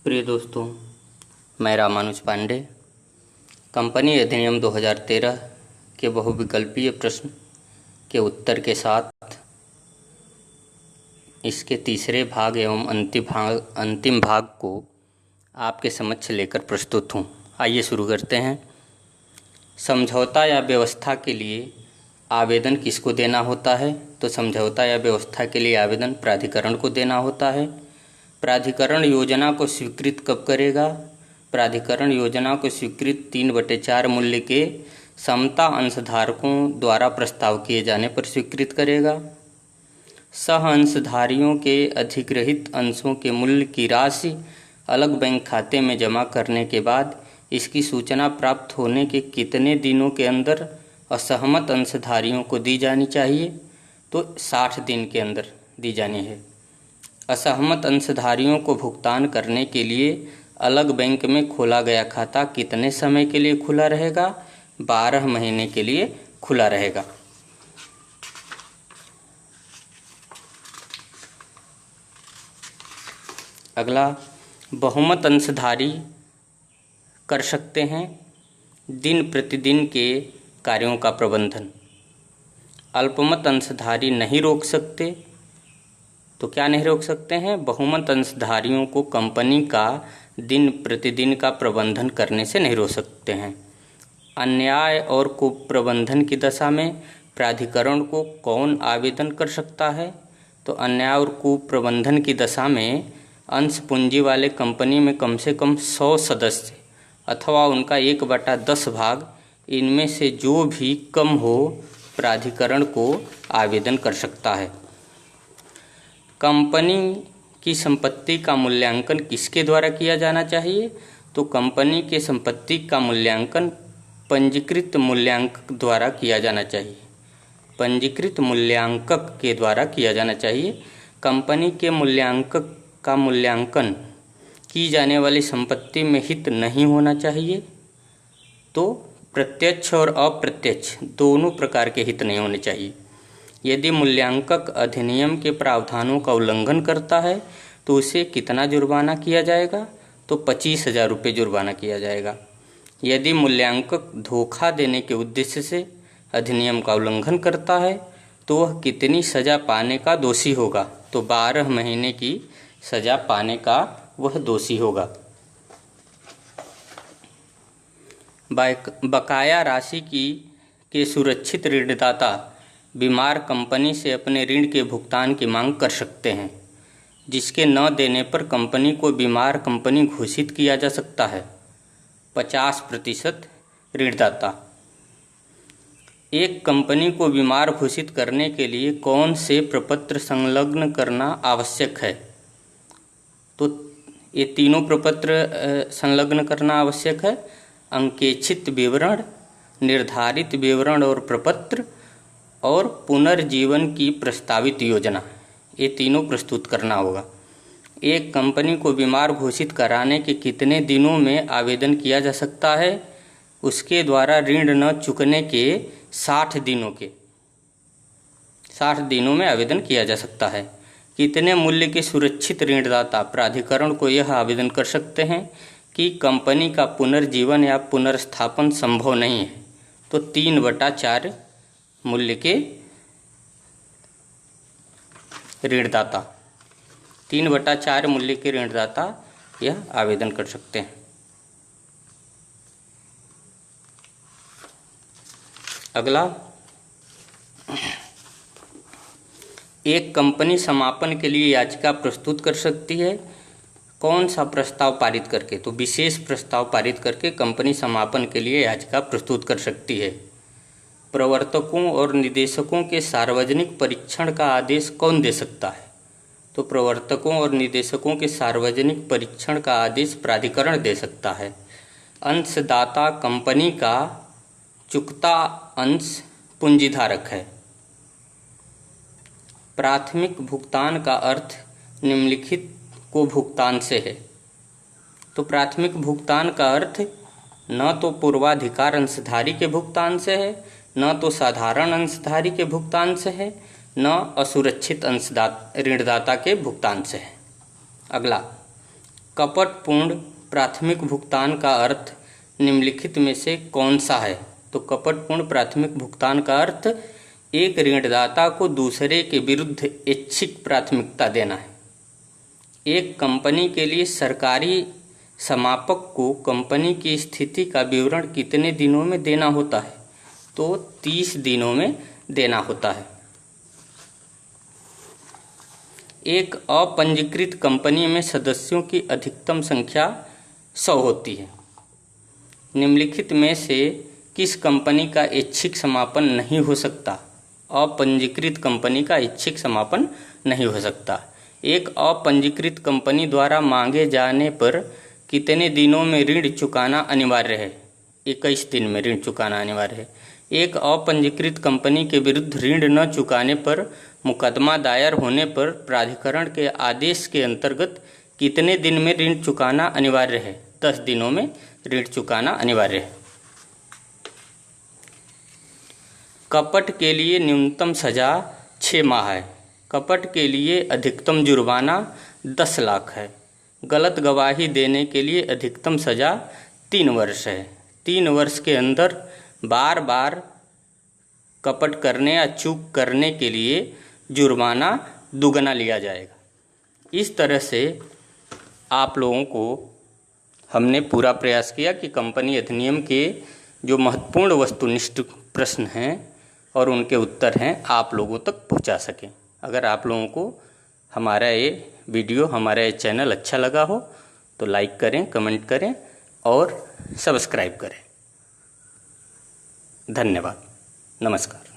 प्रिय दोस्तों, मैं रामानुज पांडे कंपनी अधिनियम 2013 के बहुविकल्पीय प्रश्न के उत्तर के साथ इसके तीसरे भाग एवं अंतिम भाग को आपके समक्ष लेकर प्रस्तुत हूँ। आइए शुरू करते हैं। समझौता या व्यवस्था के लिए आवेदन किसको देना होता है? तो समझौता या व्यवस्था के लिए आवेदन प्राधिकरण को देना होता है। प्राधिकरण योजना को स्वीकृत कब करेगा? प्राधिकरण योजना को स्वीकृत 3/4 मूल्य के समता अंशधारकों द्वारा प्रस्ताव किए जाने पर स्वीकृत करेगा। सह अंशधारियों के अधिग्रहित अंशों के मूल्य की राशि अलग बैंक खाते में जमा करने के बाद इसकी सूचना प्राप्त होने के कितने दिनों के अंदर असहमत अंशधारियों को दी जानी चाहिए? तो 60 दिन के अंदर दी जानी है। असहमत अंशधारियों को भुगतान करने के लिए अलग बैंक में खोला गया खाता कितने समय के लिए खुला रहेगा? 12 महीने के लिए खुला रहेगा। अगला, बहुमत अंशधारी कर सकते हैं दिन प्रतिदिन के कार्यों का प्रबंधन। अल्पमत अंशधारी नहीं रोक सकते। तो क्या नहीं रोक सकते हैं? बहुमत अंशधारियों को कंपनी का दिन प्रतिदिन का प्रबंधन करने से नहीं रोक सकते हैं। अन्याय और कुप्रबंधन की दशा में प्राधिकरण को कौन आवेदन कर सकता है? तो अन्याय और कुप्रबंधन की दशा में अंश पूंजी वाले कंपनी में कम से कम 100 सदस्य अथवा उनका 1/10 भाग, इनमें से जो भी कम हो, प्राधिकरण को आवेदन कर सकता है। कंपनी की संपत्ति का मूल्यांकन किसके द्वारा किया जाना चाहिए? तो कंपनी के संपत्ति का मूल्यांकन पंजीकृत मूल्यांकक द्वारा किया जाना चाहिए। पंजीकृत मूल्यांकक के द्वारा किया जाना चाहिए। कंपनी के मूल्यांकक का मूल्यांकन की जाने वाली संपत्ति में हित नहीं होना चाहिए। तो प्रत्यक्ष और अप्रत्यक्ष दोनों प्रकार के हित नहीं होने चाहिए। यदि मूल्यांकक अधिनियम के प्रावधानों का उल्लंघन करता है तो उसे कितना जुर्माना किया जाएगा? तो 25,000 रुपये जुर्माना किया जाएगा। यदि मूल्यांकक धोखा देने के उद्देश्य से अधिनियम का उल्लंघन करता है तो वह कितनी सज़ा पाने का दोषी होगा? तो 12 महीने की सज़ा पाने का वह दोषी होगा। बकाया राशि के सुरक्षित ऋणदाता बीमार कंपनी से अपने ऋण के भुगतान की मांग कर सकते हैं, जिसके न देने पर कंपनी को बीमार कंपनी घोषित किया जा सकता है। 50% ऋणदाता। एक कंपनी को बीमार घोषित करने के लिए कौन से प्रपत्र संलग्न करना आवश्यक है? तो ये तीनों प्रपत्र संलग्न करना आवश्यक है। अंकेक्षित विवरण, निर्धारित विवरण और प्रपत्र और पुनर्जीवन की प्रस्तावित योजना, ये तीनों प्रस्तुत करना होगा। एक कंपनी को बीमार घोषित कराने के कितने दिनों में आवेदन किया जा सकता है? उसके द्वारा ऋण न चुकने के 60 दिनों में आवेदन किया जा सकता है। कितने मूल्य के सुरक्षित ऋणदाता प्राधिकरण को यह आवेदन कर सकते हैं कि कंपनी का पुनर्जीवन या पुनर्स्थापन संभव नहीं है? तो 3/4 मूल्य के ऋणदाता, 3/4 मूल्य के ऋणदाता यह आवेदन कर सकते हैं। अगला, एक कंपनी समापन के लिए याचिका प्रस्तुत कर सकती है। कौन सा प्रस्ताव पारित करके? तो विशेष प्रस्ताव पारित करके कंपनी समापन के लिए याचिका प्रस्तुत कर सकती है। प्रवर्तकों और निदेशकों के सार्वजनिक परीक्षण का आदेश कौन दे सकता है? तो प्रवर्तकों और निदेशकों के सार्वजनिक परीक्षण का आदेश प्राधिकरण दे सकता है। अंशदाता कंपनी का चुकता अंश पूंजीधारक है। प्राथमिक भुगतान का अर्थ निम्नलिखित को भुगतान से है। तो प्राथमिक भुगतान का अर्थ न तो पूर्वाधिकार अंशधारी के भुगतान से है, न तो साधारण अंशधारी के भुगतान से है, न असुरक्षित ऋणदाता के भुगतान से है। अगला, कपटपूर्ण प्राथमिक भुगतान का अर्थ निम्नलिखित में से कौन सा है? तो कपटपूर्ण प्राथमिक भुगतान का अर्थ एक ऋणदाता को दूसरे के विरुद्ध ऐच्छिक प्राथमिकता देना है। एक कंपनी के लिए सरकारी समापक को कंपनी की स्थिति का विवरण कितने दिनों में देना होता है? तो 30 दिनों में देना होता है। एक अपंजीकृत कंपनी में सदस्यों की अधिकतम संख्या 100 होती है। निम्नलिखित में से किस कंपनी का ऐच्छिक समापन नहीं हो सकता? अपंजीकृत कंपनी का ऐच्छिक समापन नहीं हो सकता। एक अपंजीकृत कंपनी द्वारा मांगे जाने पर कितने दिनों में ऋण चुकाना अनिवार्य है? 21 दिन में ऋण चुकाना अनिवार्य है। एक अपंजीकृत कंपनी के विरुद्ध ऋण न चुकाने पर मुकदमा दायर होने पर प्राधिकरण के आदेश के अंतर्गत कितने दिन में ऋण चुकाना अनिवार्य है? 10 दिनों में ऋण चुकाना अनिवार्य है। कपट के लिए न्यूनतम सजा 6 माह है। कपट के लिए अधिकतम जुर्माना 10 लाख है। गलत गवाही देने के लिए अधिकतम सजा 3 वर्ष है। 3 वर्ष के अंदर बार बार कपट करने या चूक करने के लिए जुर्माना दुगना लिया जाएगा। इस तरह से आप लोगों को हमने पूरा प्रयास किया कि कंपनी अधिनियम के जो महत्वपूर्ण वस्तुनिष्ठ प्रश्न हैं और उनके उत्तर हैं आप लोगों तक पहुंचा सकें। अगर आप लोगों को हमारा ये वीडियो, हमारा ये चैनल अच्छा लगा हो तो लाइक करें, कमेंट करें और सब्सक्राइब करें। धन्यवाद। नमस्कार।